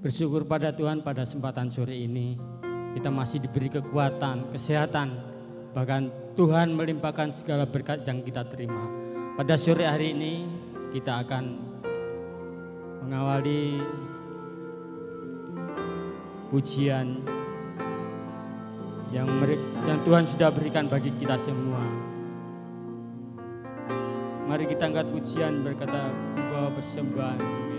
Bersyukur pada Tuhan pada kesempatan sore ini kita masih diberi kekuatan, kesehatan, bahkan Tuhan melimpahkan segala berkat yang kita terima. Pada sore hari ini kita akan mengawali pujian yang Tuhan sudah berikan bagi kita semua. Mari kita angkat pujian berkata bahwa persembahan.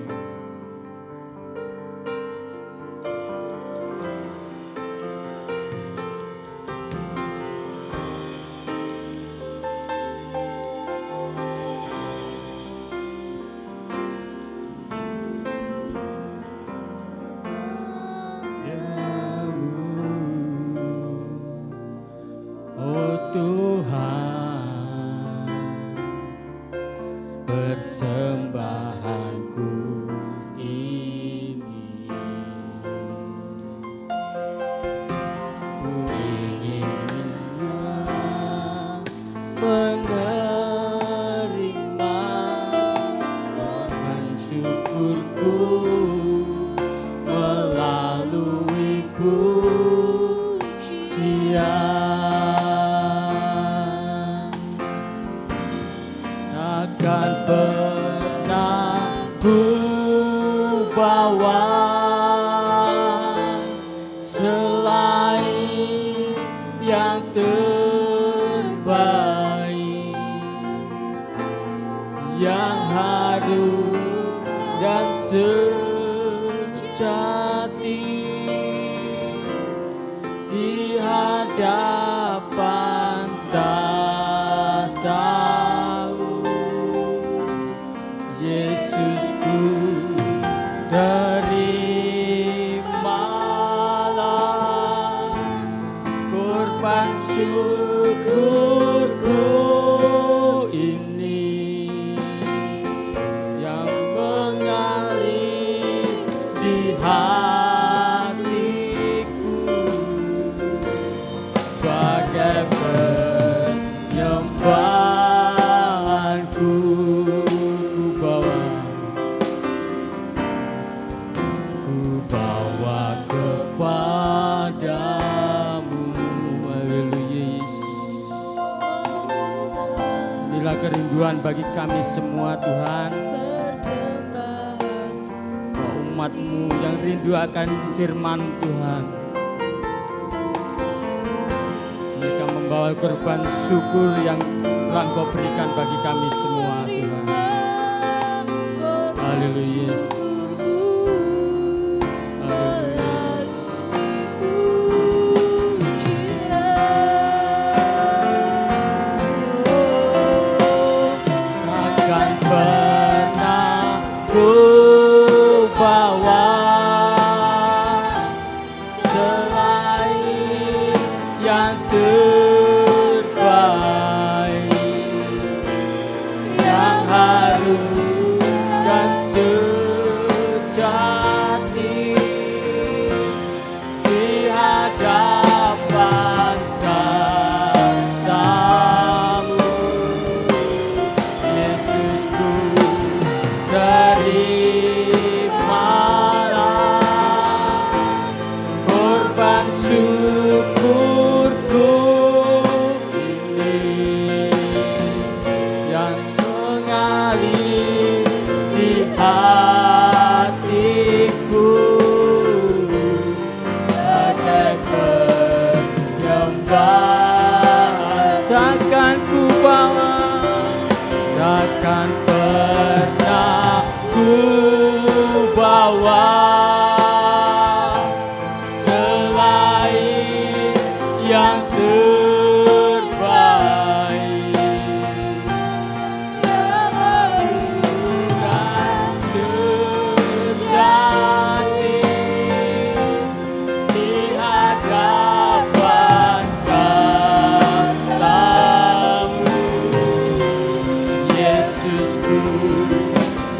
Bagi kami semua Tuhan, umat-Mu yang rindu akan firman Tuhan, mereka membawa korban syukur yang telah Engkau berikan bagi kami semua Tuhan. Haleluya.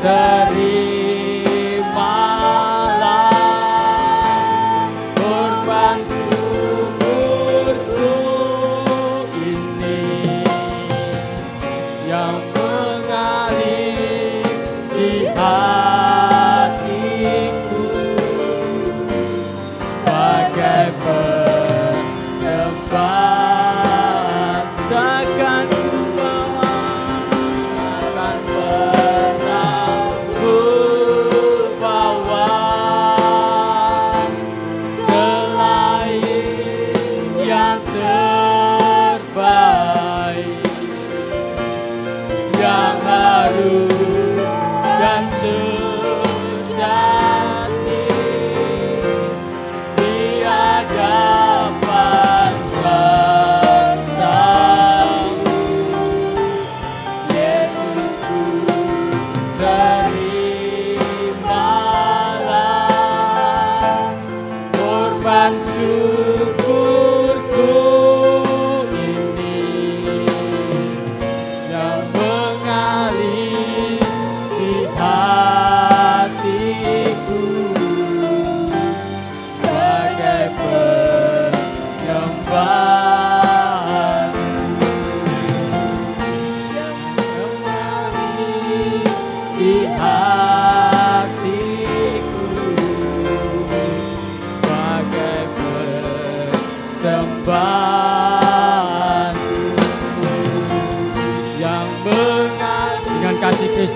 Terimalah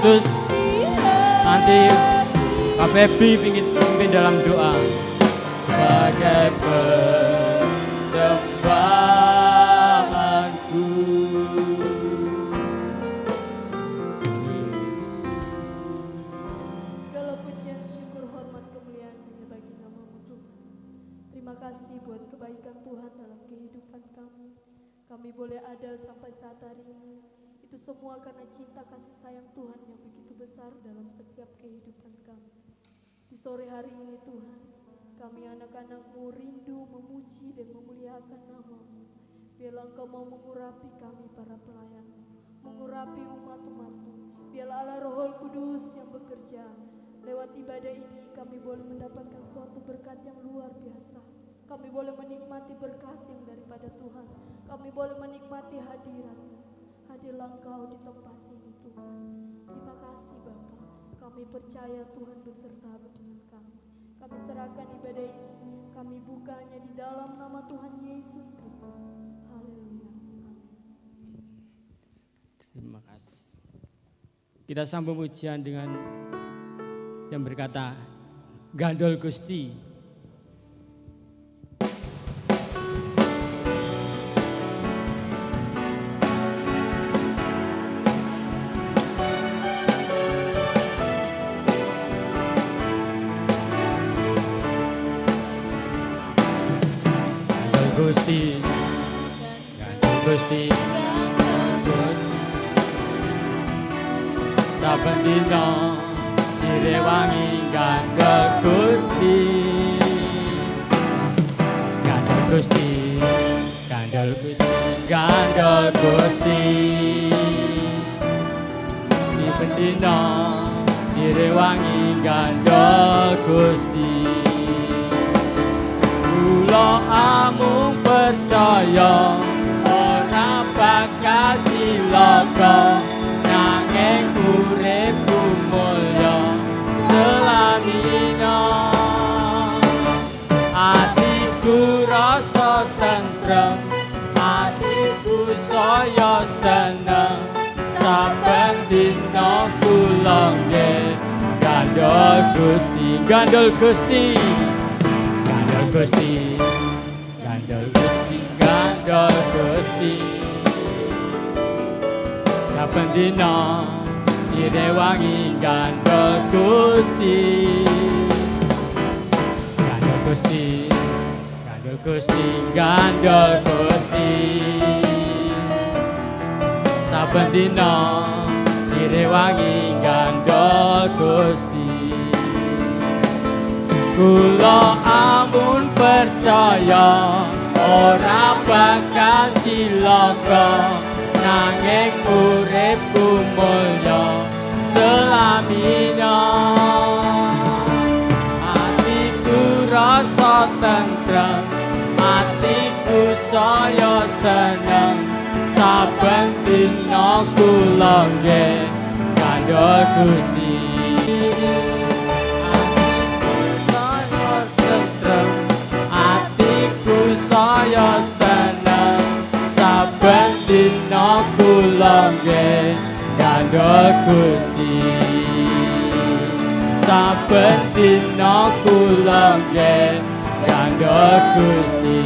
Kristus. Nanti Kak Febri ingin memimpin dalam doa. Sebagai persembahanku. Segala pujian, syukur, hormat, kemuliaan hanya bagi nama-Mu Tuhan. Terima kasih buat kebaikan Tuhan dalam kehidupan kami. Kami boleh ada sampai saat hari ini. Itu semua karena cinta kasih sayang Tuhan yang begitu besar dalam setiap kehidupan kami. Di sore hari ini Tuhan, kami anak-anak-Mu rindu memuji dan memuliakan nama-Mu. Biarlah Engkau mau mengurapi kami para pelayan, mengurapi umat-umat-Mu. Biarlah Allah Roh Kudus yang bekerja. Lewat ibadah ini kami boleh mendapatkan suatu berkat yang luar biasa. Kami boleh menikmati berkat yang daripada Tuhan. Kami boleh menikmati hadirat-Mu. Hadirlah Engkau di tempat ini Tuhan. Terima kasih Bapa. Kami percaya Tuhan beserta dengan kami. Kami serahkan ibadah ini. Kami bukanya di dalam nama Tuhan Yesus Kristus. Haleluya. Amin. Terima kasih. Kita sambung pujian dengan yang berkata, Gandol Gusti. Gusti, Gusti, saben dina direwangi gandol Gusti, gandol Gusti, gandol Gusti, gandol Gusti, saben dina direwangi gandol Gusti. Kula amung percaya ora bakal cilaka nanging uripku mulya selamina. Atiku rasa tentrem, atiku saya seneng, saben dina kula nggih gandol Gusti, gandol Gusti. Gusti, gandol Gusti, gandol Gusti. Saben dina direwangi gandol Gusti, gandol Gusti, gandol Gusti, gandol Gusti. Saben dina direwangi gandol Gusti. Kula ampun percaya ora bakal cilaka nanging uripku mulya selamina. Atiku rasa tentrem, atiku saya seneng, saben dina kula nggih gandol Gusti. Saya seneng, saben dina kula nggih gandol Gusti, saben dina kula nggih gandol Gusti,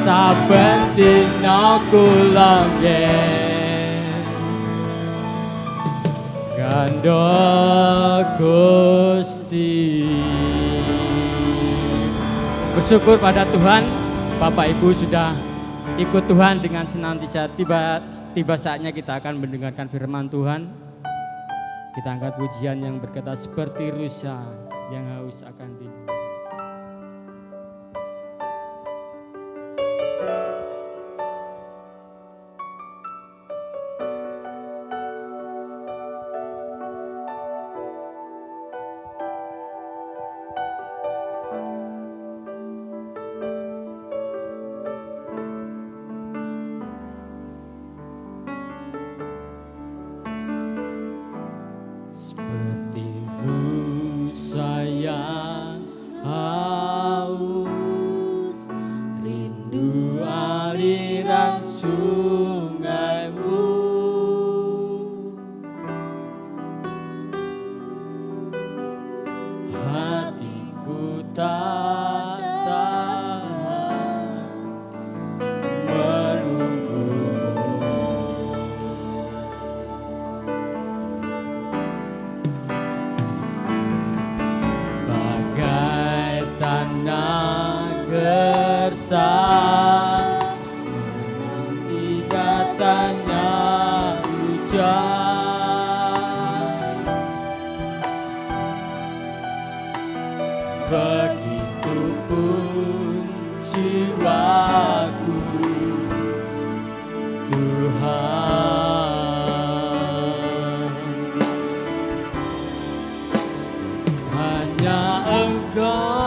saben dina kula nggih gandol Gusti. Bersyukur pada Tuhan, Bapak Ibu sudah ikut Tuhan dengan senantiasa. Tiba saatnya kita akan mendengarkan firman Tuhan. Kita angkat pujian yang berkata seperti rusa yang haus akan tiba. menanti datangnya hujan. Begitupun jiwaku, Tuhan, hanya Engkau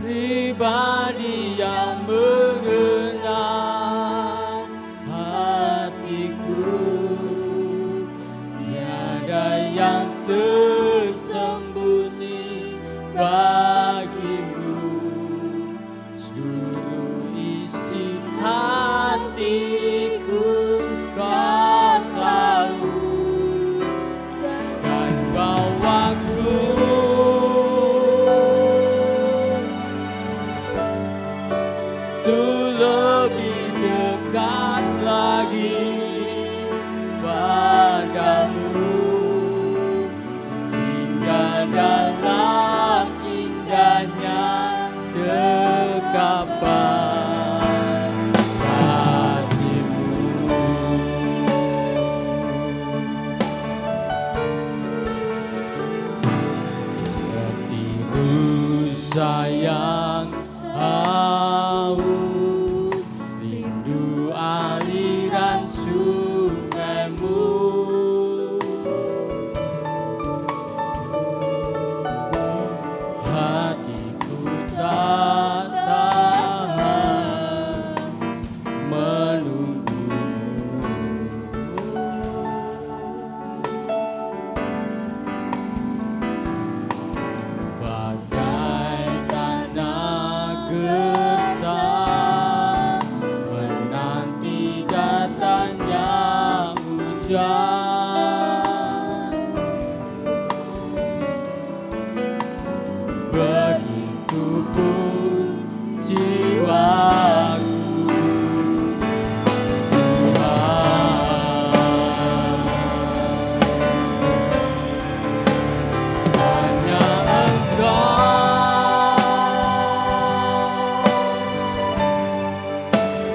pribadi yang mengenal hatiku. Tiada yang tersembunyi bagimu, seluruh isi hatiku Kau tahu, dan bawaku untuk lebih dekat lagi padamu, hingga dalam indahnya dekapan kasih-Mu. Seperti rusa yang haus, rindu aliran sungai-Mu, hatiku tak tahan menunggu-Mu. Bagai tanah gersang menanti datangnya hujan, begitupun jiwaku, Tuhan, hanya Engkau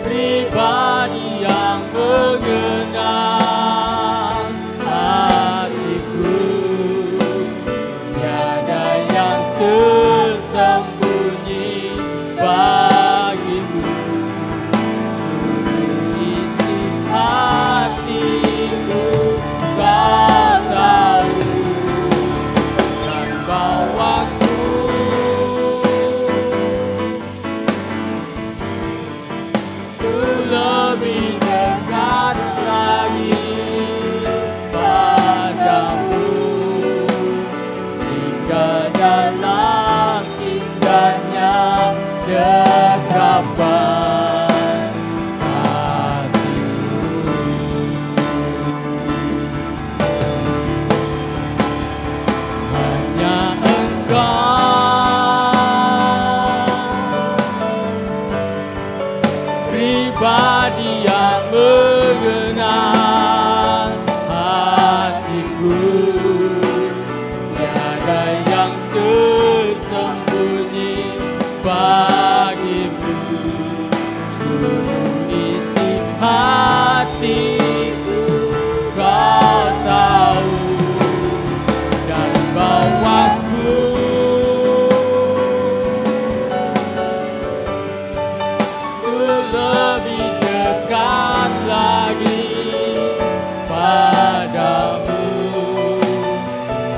pribadi yang mengenal hatiku. Tiada yang tersembunyi bagimu, seluruh isi hatiku Kau tahu, dan bawaku untuk lebih dekat lagi padamu, hingga dalam indahnya dekapan kasih-Mu. Hanya Engkau pribadi yang mengenal hatiku. Tiada yang tersembunyi bagimu, seluruh isi hatiku Kau tahu, dan bawaku untuk lebih dekat lagi padamu,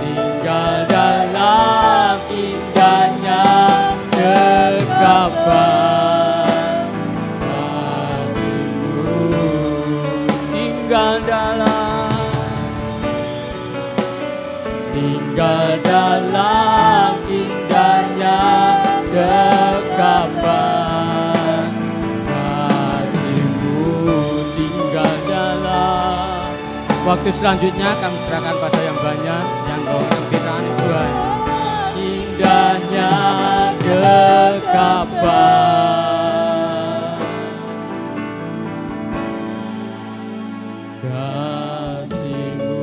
tinggal dalam indahnya dekapan kasih-Mu, tinggal dalam indahnya dekapan kasih-Mu, tinggal dalam. Waktu selanjutnya kami serahkan pada yang banyak, yang Kau nantikan Tuhan. Indahnya dekapan kasih-Mu.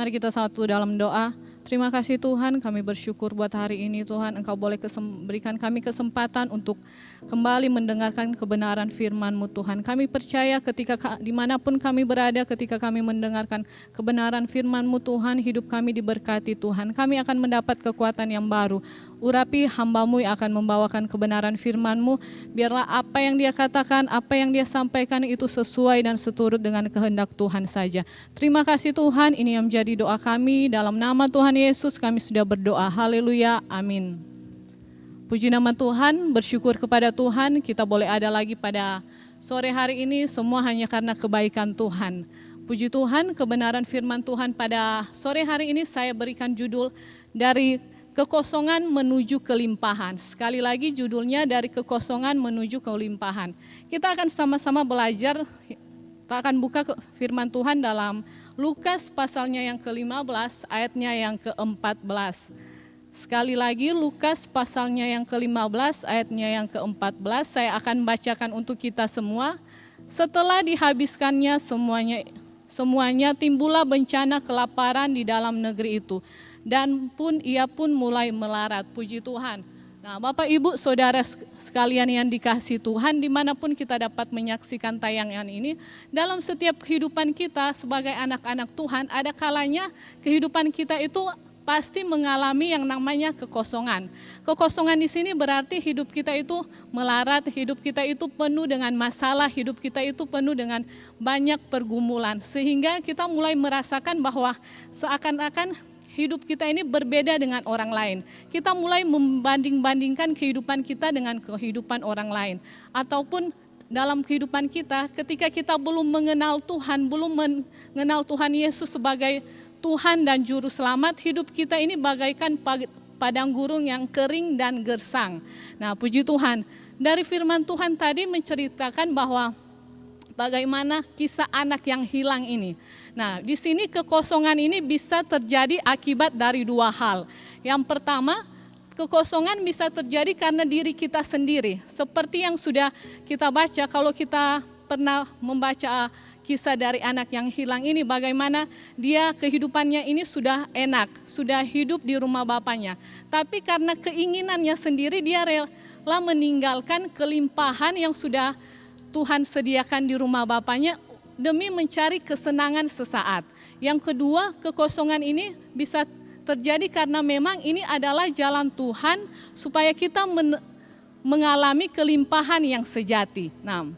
Mari kita satu dalam doa. Terima kasih Tuhan, kami bersyukur buat hari ini Tuhan, Engkau boleh berikan kami kesempatan untuk kembali mendengarkan kebenaran firman-Mu Tuhan. Kami percaya ketika dimanapun kami berada, ketika kami mendengarkan kebenaran firman-Mu Tuhan, hidup kami diberkati Tuhan. Kami akan mendapat kekuatan yang baru. Urapi hamba-Mu yang akan membawakan kebenaran firman-Mu, biarlah apa yang dia katakan, apa yang dia sampaikan itu sesuai dan seturut dengan kehendak Tuhan saja. Terima kasih Tuhan, ini yang menjadi doa kami, dalam nama Tuhan Yesus kami sudah berdoa, haleluya, amin. Puji nama Tuhan, bersyukur kepada Tuhan, kita boleh ada lagi pada sore hari ini, semua hanya karena kebaikan Tuhan. Puji Tuhan, kebenaran firman Tuhan pada sore hari ini saya berikan judul dari kekosongan menuju kelimpahan. Sekali lagi judulnya dari kekosongan menuju kelimpahan. Kita akan sama-sama belajar, kita akan buka firman Tuhan dalam Lukas pasalnya yang ke-15 ayatnya yang ke-14. Sekali lagi Lukas pasalnya yang ke-15 ayatnya yang ke-14 saya akan bacakan untuk kita semua. Setelah dihabiskannya semuanya timbullah bencana kelaparan di dalam negeri itu. Dan ia pun mulai melarat. Puji Tuhan. Nah, Bapak Ibu Saudara sekalian yang dikasihi Tuhan, dimanapun kita dapat menyaksikan tayangan ini, dalam setiap kehidupan kita sebagai anak-anak Tuhan, ada kalanya kehidupan kita itu pasti mengalami yang namanya kekosongan. Kekosongan di sini berarti hidup kita itu melarat, hidup kita itu penuh dengan masalah, hidup kita itu penuh dengan banyak pergumulan. Sehingga kita mulai merasakan bahwa seakan-akan hidup kita ini berbeda dengan orang lain. Kita mulai membanding-bandingkan kehidupan kita dengan kehidupan orang lain. Ataupun dalam kehidupan kita, ketika kita belum mengenal Tuhan, belum mengenal Tuhan Yesus sebagai Tuhan dan Juru Selamat, hidup kita ini bagaikan padang gurun yang kering dan gersang. Nah, puji Tuhan, dari firman Tuhan tadi menceritakan bahwa bagaimana kisah anak yang hilang ini. Nah, di sini kekosongan ini bisa terjadi akibat dari dua hal. Yang pertama, kekosongan bisa terjadi karena diri kita sendiri. Seperti yang sudah kita baca, kalau kita pernah membaca kisah dari anak yang hilang ini, bagaimana dia kehidupannya ini sudah enak, sudah hidup di rumah bapaknya. Tapi karena keinginannya sendiri, dia rela meninggalkan kelimpahan yang sudah Tuhan sediakan di rumah bapaknya demi mencari kesenangan sesaat. Yang kedua, kekosongan ini bisa terjadi karena memang ini adalah jalan Tuhan supaya kita mengalami kelimpahan yang sejati. Nah,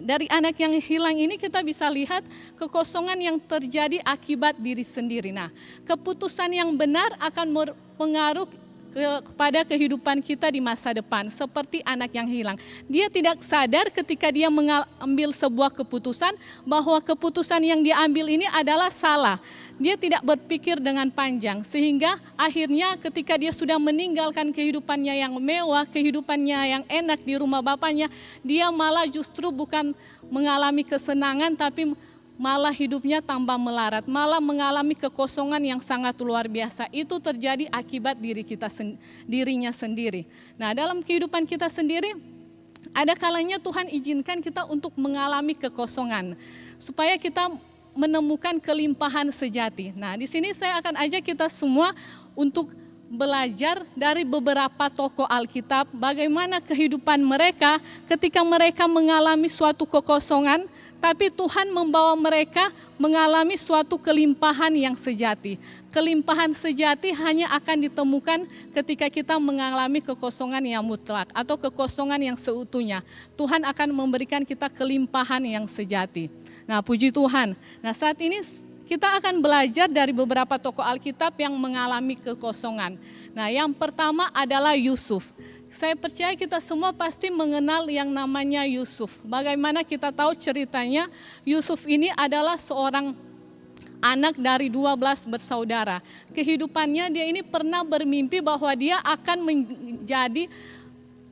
dari anak yang hilang ini kita bisa lihat kekosongan yang terjadi akibat diri sendiri. Nah, keputusan yang benar akan berpengaruh kepada kehidupan kita di masa depan, seperti anak yang hilang. Dia tidak sadar ketika dia mengambil sebuah keputusan bahwa keputusan yang diambil ini adalah salah. Dia tidak berpikir dengan panjang, sehingga akhirnya ketika dia sudah meninggalkan kehidupannya yang mewah, kehidupannya yang enak di rumah bapaknya, dia malah justru bukan mengalami kesenangan, tapi malah hidupnya tambah melarat, malah mengalami kekosongan yang sangat luar biasa. Itu terjadi akibat dirinya sendiri. Nah, dalam kehidupan kita sendiri, ada kalanya Tuhan izinkan kita untuk mengalami kekosongan, supaya kita menemukan kelimpahan sejati. Nah, di sini saya akan ajak kita semua untuk belajar dari beberapa tokoh Alkitab, bagaimana kehidupan mereka ketika mereka mengalami suatu kekosongan, tapi Tuhan membawa mereka mengalami suatu kelimpahan yang sejati. Kelimpahan sejati hanya akan ditemukan ketika kita mengalami kekosongan yang mutlak atau kekosongan yang seutuhnya. Tuhan akan memberikan kita kelimpahan yang sejati. Nah, puji Tuhan. Nah, saat ini kita akan belajar dari beberapa tokoh Alkitab yang mengalami kekosongan. Nah, yang pertama adalah Yusuf. Saya percaya kita semua pasti mengenal yang namanya Yusuf. Bagaimana kita tahu ceritanya, Yusuf ini adalah seorang anak dari 12 bersaudara. Kehidupannya dia ini pernah bermimpi bahwa dia akan menjadi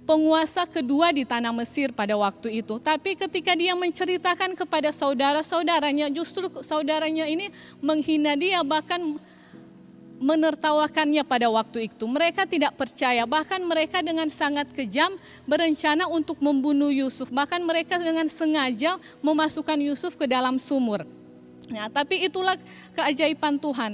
penguasa kedua di tanah Mesir pada waktu itu. Tapi ketika dia menceritakan kepada saudara-saudaranya, justru saudaranya ini menghina dia, bahkan menertawakannya pada waktu itu. Mereka tidak percaya, bahkan mereka dengan sangat kejam berencana untuk membunuh Yusuf. Bahkan mereka dengan sengaja memasukkan Yusuf ke dalam sumur. Nah, tapi itulah keajaiban Tuhan.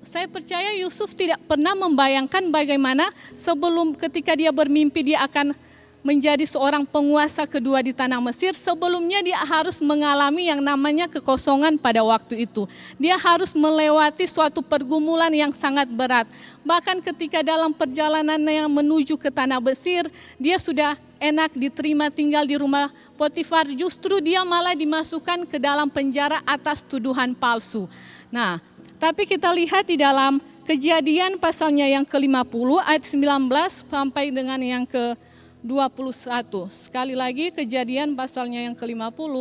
Saya percaya Yusuf tidak pernah membayangkan bagaimana sebelum ketika dia bermimpi dia akan menjadi seorang penguasa kedua di tanah Mesir. Sebelumnya dia harus mengalami yang namanya kekosongan pada waktu itu. Dia harus melewati suatu pergumulan yang sangat berat. Bahkan ketika dalam perjalanannya menuju ke tanah Mesir, dia sudah enak diterima tinggal di rumah Potifar. Justru dia malah dimasukkan ke dalam penjara atas tuduhan palsu. Nah, tapi kita lihat di dalam Kejadian pasalnya yang ke-50 ayat 19 sampai dengan yang ke-21. Sekali lagi Kejadian pasalnya yang ke-50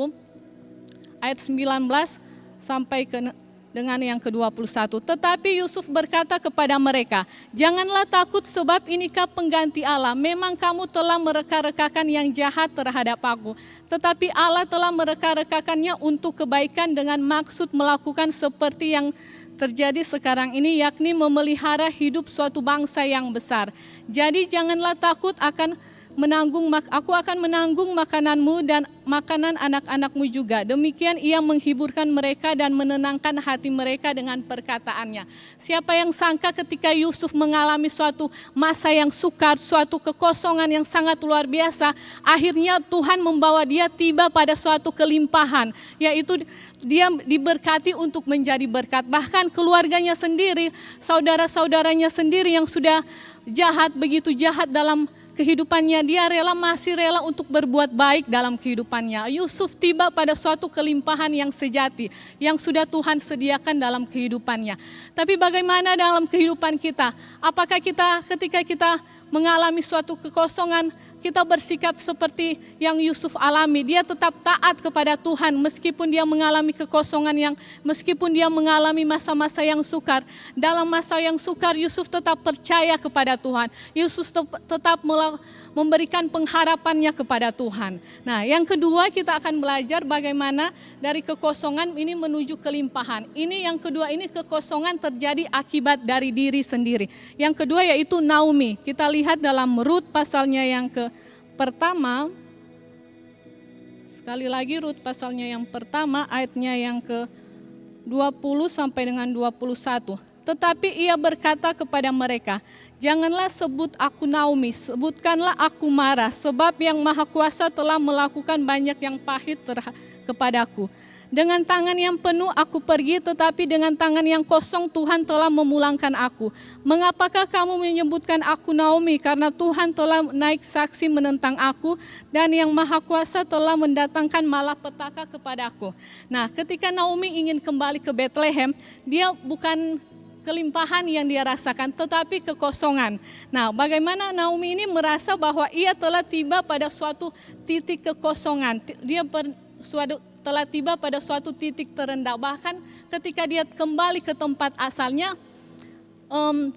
ayat 19 sampai dengan yang ke-21. Tetapi Yusuf berkata kepada mereka, "Janganlah takut sebab inikah pengganti Allah. Memang kamu telah mereka-rekakan yang jahat terhadap aku. Tetapi Allah telah mereka-rekakannya untuk kebaikan dengan maksud melakukan seperti yang terjadi sekarang ini, yakni memelihara hidup suatu bangsa yang besar. Jadi janganlah takut aku akan menanggung makananmu dan makanan anak-anakmu juga." Demikian ia menghiburkan mereka dan menenangkan hati mereka dengan perkataannya. Siapa yang sangka ketika Yusuf mengalami suatu masa yang sukar, suatu kekosongan yang sangat luar biasa, akhirnya Tuhan membawa dia tiba pada suatu kelimpahan, yaitu dia diberkati untuk menjadi berkat. Bahkan keluarganya sendiri, saudara-saudaranya sendiri yang sudah jahat, begitu jahat dalam kehidupannya, dia masih rela untuk berbuat baik dalam kehidupannya. Yusuf tiba pada suatu kelimpahan yang sejati, yang sudah Tuhan sediakan dalam kehidupannya. Tapi bagaimana dalam kehidupan kita? Apakah ketika kita mengalami suatu kekosongan, kita bersikap seperti yang Yusuf alami? Dia tetap taat kepada Tuhan meskipun dia mengalami kekosongan, meskipun dia mengalami masa-masa yang sukar. Dalam masa yang sukar Yusuf tetap percaya kepada Tuhan. Yusuf tetap memberikan pengharapannya kepada Tuhan. Nah, yang kedua kita akan belajar bagaimana dari kekosongan ini menuju kelimpahan. Ini yang kedua, ini kekosongan terjadi akibat dari diri sendiri. Yang kedua yaitu Naomi. Kita lihat dalam Rut pasalnya yang pertama, sekali lagi Rut pasalnya yang pertama ayatnya yang ke-20 sampai dengan 21. Tetapi ia berkata kepada mereka, "Janganlah sebut aku Naomi, sebutkanlah aku Mara, sebab yang Maha Kuasa telah melakukan banyak yang pahit kepadaku. Dengan tangan yang penuh aku pergi, tetapi dengan tangan yang kosong Tuhan telah memulangkan aku. Mengapakah kamu menyebutkan aku Naomi? Karena Tuhan telah naik saksi menentang aku, dan yang Maha Kuasa telah mendatangkan malapetaka kepadaku." Nah, ketika Naomi ingin kembali ke Bethlehem, dia bukan kelimpahan yang dia rasakan, tetapi kekosongan. Nah, bagaimana Naomi ini merasa bahwa ia telah tiba pada suatu titik kekosongan. Dia telah tiba pada suatu titik terendah. Bahkan ketika dia kembali ke tempat asalnya,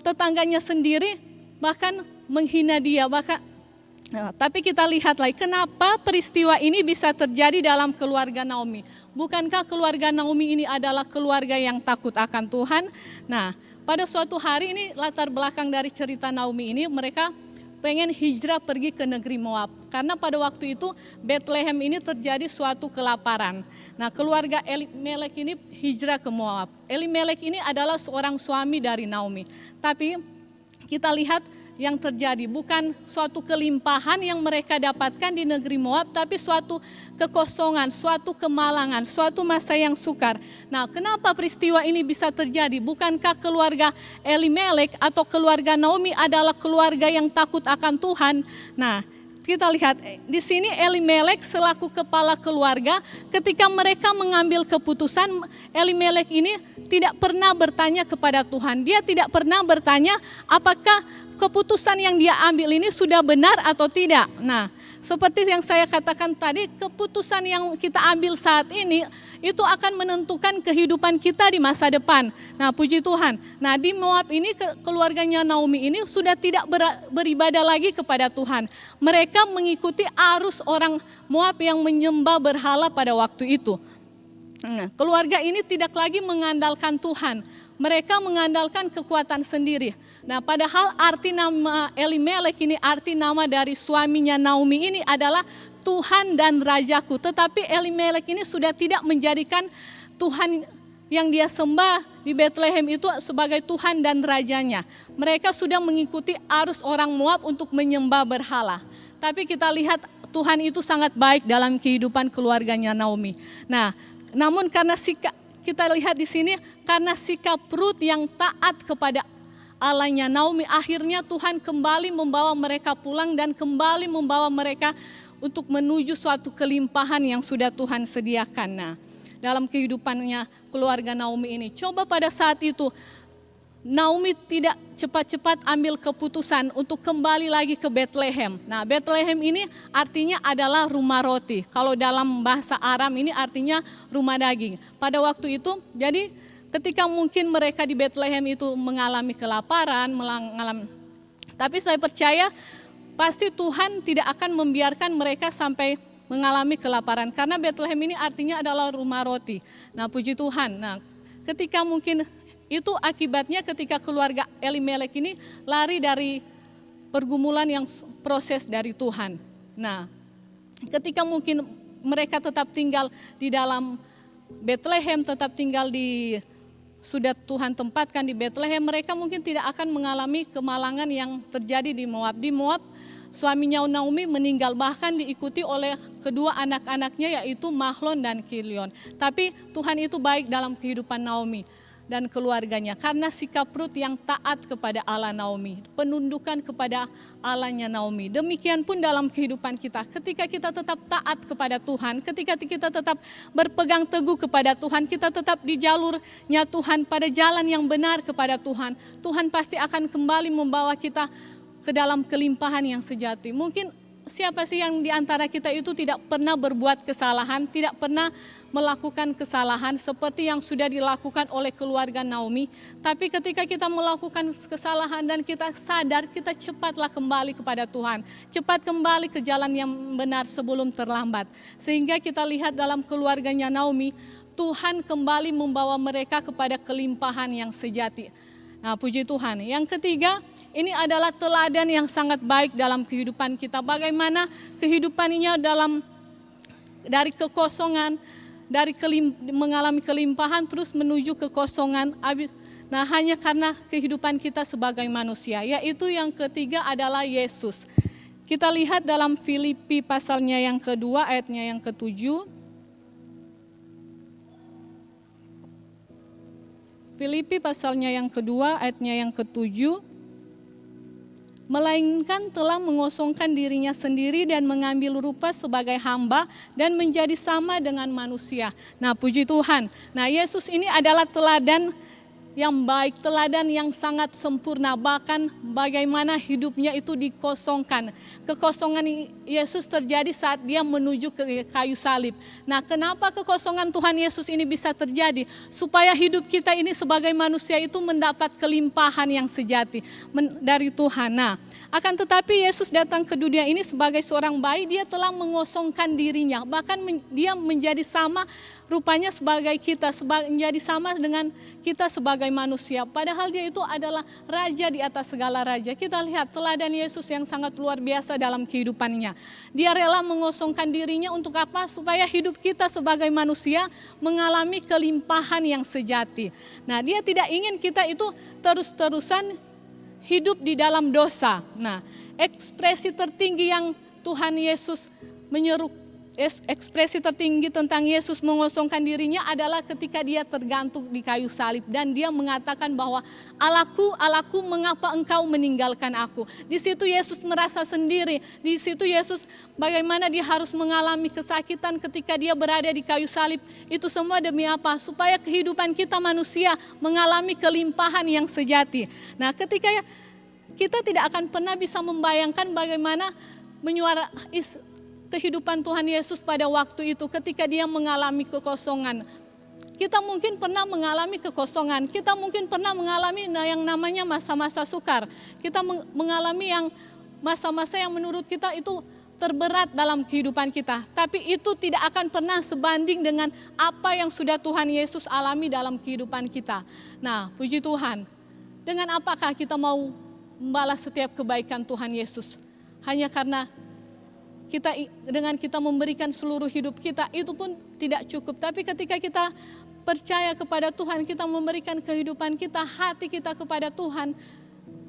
tetangganya sendiri bahkan menghina dia. Tapi kita lihat lagi, kenapa peristiwa ini bisa terjadi dalam keluarga Naomi? Bukankah keluarga Naomi ini adalah keluarga yang takut akan Tuhan? Nah, pada suatu hari ini latar belakang dari cerita Naomi ini, mereka pengen hijrah pergi ke negeri Moab. Karena pada waktu itu Bethlehem ini terjadi suatu kelaparan. Nah, keluarga Elimelek ini hijrah ke Moab. Elimelek ini adalah seorang suami dari Naomi. Tapi kita lihat yang terjadi bukan suatu kelimpahan yang mereka dapatkan di negeri Moab, tapi suatu kekosongan, suatu kemalangan, suatu masa yang sukar. Nah, kenapa peristiwa ini bisa terjadi? Bukankah keluarga Elimelek atau keluarga Naomi adalah keluarga yang takut akan Tuhan? Nah, kita lihat di sini Elimelek selaku kepala keluarga, ketika mereka mengambil keputusan, Elimelek ini tidak pernah bertanya kepada Tuhan. Dia tidak pernah bertanya apakah keputusan yang dia ambil ini sudah benar atau tidak. Nah, seperti yang saya katakan tadi, keputusan yang kita ambil saat ini itu akan menentukan kehidupan kita di masa depan. Nah, puji Tuhan. Nah, di Moab ini keluarganya Naomi ini sudah tidak beribadah lagi kepada Tuhan. Mereka mengikuti arus orang Moab yang menyembah berhala pada waktu itu. Nah, keluarga ini tidak lagi mengandalkan Tuhan. Mereka mengandalkan kekuatan sendiri. Nah, padahal arti nama Elimelek ini, arti nama dari suaminya Naomi ini adalah Tuhan dan Rajaku. Tetapi Elimelek ini sudah tidak menjadikan Tuhan yang dia sembah di Bethlehem itu sebagai Tuhan dan Rajanya. Mereka sudah mengikuti arus orang Moab untuk menyembah berhala. Tapi kita lihat Tuhan itu sangat baik dalam kehidupan keluarganya Naomi. Nah, namun karena kita lihat di sini, karena sikap Rut yang taat kepada Allahnya Naomi, akhirnya Tuhan kembali membawa mereka pulang dan kembali membawa mereka untuk menuju suatu kelimpahan yang sudah Tuhan sediakan. Nah, dalam kehidupannya keluarga Naomi ini, coba pada saat itu Naomi tidak cepat-cepat ambil keputusan untuk kembali lagi ke Bethlehem. Nah, Bethlehem ini artinya adalah rumah roti. Kalau dalam bahasa Aram ini artinya rumah daging. Pada waktu itu, jadi ketika mungkin mereka di Bethlehem itu mengalami kelaparan, tapi saya percaya pasti Tuhan tidak akan membiarkan mereka sampai mengalami kelaparan. Karena Bethlehem ini artinya adalah rumah roti. Nah, puji Tuhan. Nah, ketika mungkin itu akibatnya ketika keluarga Elimelek ini lari dari pergumulan yang proses dari Tuhan. Nah, ketika mungkin mereka tetap tinggal di dalam Bethlehem, tetap tinggal sudah Tuhan tempatkan di Bethlehem, mereka mungkin tidak akan mengalami kemalangan yang terjadi di Moab. Di Moab, suaminya Naomi meninggal, bahkan diikuti oleh kedua anak-anaknya yaitu Mahlon dan Kilion. Tapi Tuhan itu baik dalam kehidupan Naomi dan keluarganya karena sikap Rut yang taat kepada Allah Naomi, penundukan kepada Allahnya Naomi. Demikian pun dalam kehidupan kita, ketika kita tetap taat kepada Tuhan, ketika kita tetap berpegang teguh kepada Tuhan, kita tetap di jalurnya Tuhan, pada jalan yang benar kepada Tuhan, Tuhan pasti akan kembali membawa kita ke dalam kelimpahan yang sejati. Mungkin siapa sih yang di antara kita itu tidak pernah berbuat kesalahan, tidak pernah melakukan kesalahan seperti yang sudah dilakukan oleh keluarga Naomi. Tapi ketika kita melakukan kesalahan dan kita sadar, kita cepatlah kembali kepada Tuhan. Cepat kembali ke jalan yang benar sebelum terlambat. Sehingga kita lihat dalam keluarganya Naomi, Tuhan kembali membawa mereka kepada kelimpahan yang sejati. Nah, puji Tuhan. Yang ketiga, ini adalah teladan yang sangat baik dalam kehidupan kita. Bagaimana kehidupannya dari kekosongan, mengalami kelimpahan terus menuju kekosongan. Nah, hanya karena kehidupan kita sebagai manusia. Yaitu yang ketiga adalah Yesus. Kita lihat dalam Filipi pasalnya yang kedua ayatnya yang ke-7. Filipi pasalnya yang kedua ayatnya yang ke-7. Melainkan telah mengosongkan dirinya sendiri dan mengambil rupa sebagai hamba dan menjadi sama dengan manusia. Nah, puji Tuhan. Nah, Yesus ini adalah teladan yang baik, teladan yang sangat sempurna, bahkan bagaimana hidupnya itu dikosongkan. Kekosongan Yesus terjadi saat dia menuju ke kayu salib. Nah, kenapa kekosongan Tuhan Yesus ini bisa terjadi? Supaya hidup kita ini sebagai manusia itu mendapat kelimpahan yang sejati dari Tuhan. Nah, akan tetapi Yesus datang ke dunia ini sebagai seorang bayi, dia telah mengosongkan dirinya. Bahkan dia menjadi sama rupanya sebagai kita, menjadi sama dengan kita sebagai manusia. Padahal dia itu adalah raja di atas segala raja. Kita lihat teladan Yesus yang sangat luar biasa dalam kehidupannya. Dia rela mengosongkan dirinya untuk apa? Supaya hidup kita sebagai manusia mengalami kelimpahan yang sejati. Nah, dia tidak ingin kita itu terus-terusan hidup di dalam dosa. Nah, ekspresi tertinggi yang Tuhan Yesus ekspresi tertinggi tentang Yesus mengosongkan dirinya adalah ketika dia tergantung di kayu salib dan dia mengatakan bahwa Allahku, Allahku, mengapa engkau meninggalkan aku? Di situ Yesus merasa sendiri, di situ Yesus bagaimana dia harus mengalami kesakitan ketika dia berada di kayu salib. Itu semua demi apa? Supaya kehidupan kita manusia mengalami kelimpahan yang sejati. Nah, ketika kita tidak akan pernah bisa membayangkan bagaimana kehidupan Tuhan Yesus pada waktu itu ketika dia mengalami kekosongan. Kita mungkin pernah mengalami kekosongan, kita mungkin pernah mengalami yang namanya masa-masa sukar. Kita mengalami yang masa-masa yang menurut kita itu terberat dalam kehidupan kita. Tapi itu tidak akan pernah sebanding dengan apa yang sudah Tuhan Yesus alami dalam kehidupan kita. Nah, puji Tuhan. Dengan apakah kita mau membalas setiap kebaikan Tuhan Yesus? Hanya karena dengan kita memberikan seluruh hidup kita, itu pun tidak cukup. Tapi ketika kita percaya kepada Tuhan, kita memberikan kehidupan kita, hati kita kepada Tuhan,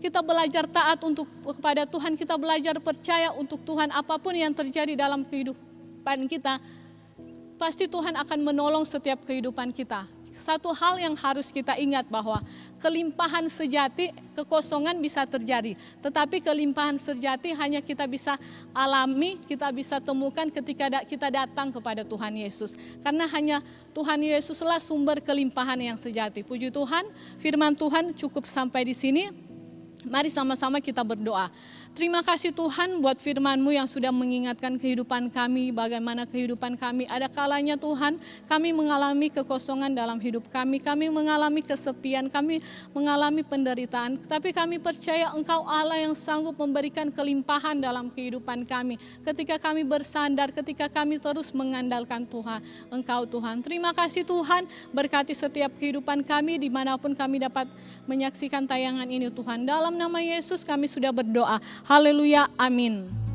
kita belajar taat kepada Tuhan, kita belajar percaya untuk Tuhan, apapun yang terjadi dalam kehidupan kita, pasti Tuhan akan menolong setiap kehidupan kita. Satu hal yang harus kita ingat bahwa kelimpahan sejati, kekosongan bisa terjadi. Tetapi kelimpahan sejati hanya kita bisa alami, kita bisa temukan ketika kita datang kepada Tuhan Yesus. Karena hanya Tuhan Yesuslah sumber kelimpahan yang sejati. Puji Tuhan, firman Tuhan cukup sampai di sini. Mari sama-sama kita berdoa. Terima kasih Tuhan buat firman-Mu yang sudah mengingatkan kehidupan kami, bagaimana kehidupan kami. Ada kalanya Tuhan, kami mengalami kekosongan dalam hidup kami mengalami kesepian, kami mengalami penderitaan. Tapi kami percaya Engkau Allah yang sanggup memberikan kelimpahan dalam kehidupan kami. Ketika kami bersandar, ketika kami terus mengandalkan Tuhan, Engkau Tuhan. Terima kasih Tuhan, berkati setiap kehidupan kami dimanapun kami dapat menyaksikan tayangan ini Tuhan. Dalam nama Yesus kami sudah berdoa. Haleluya, amin.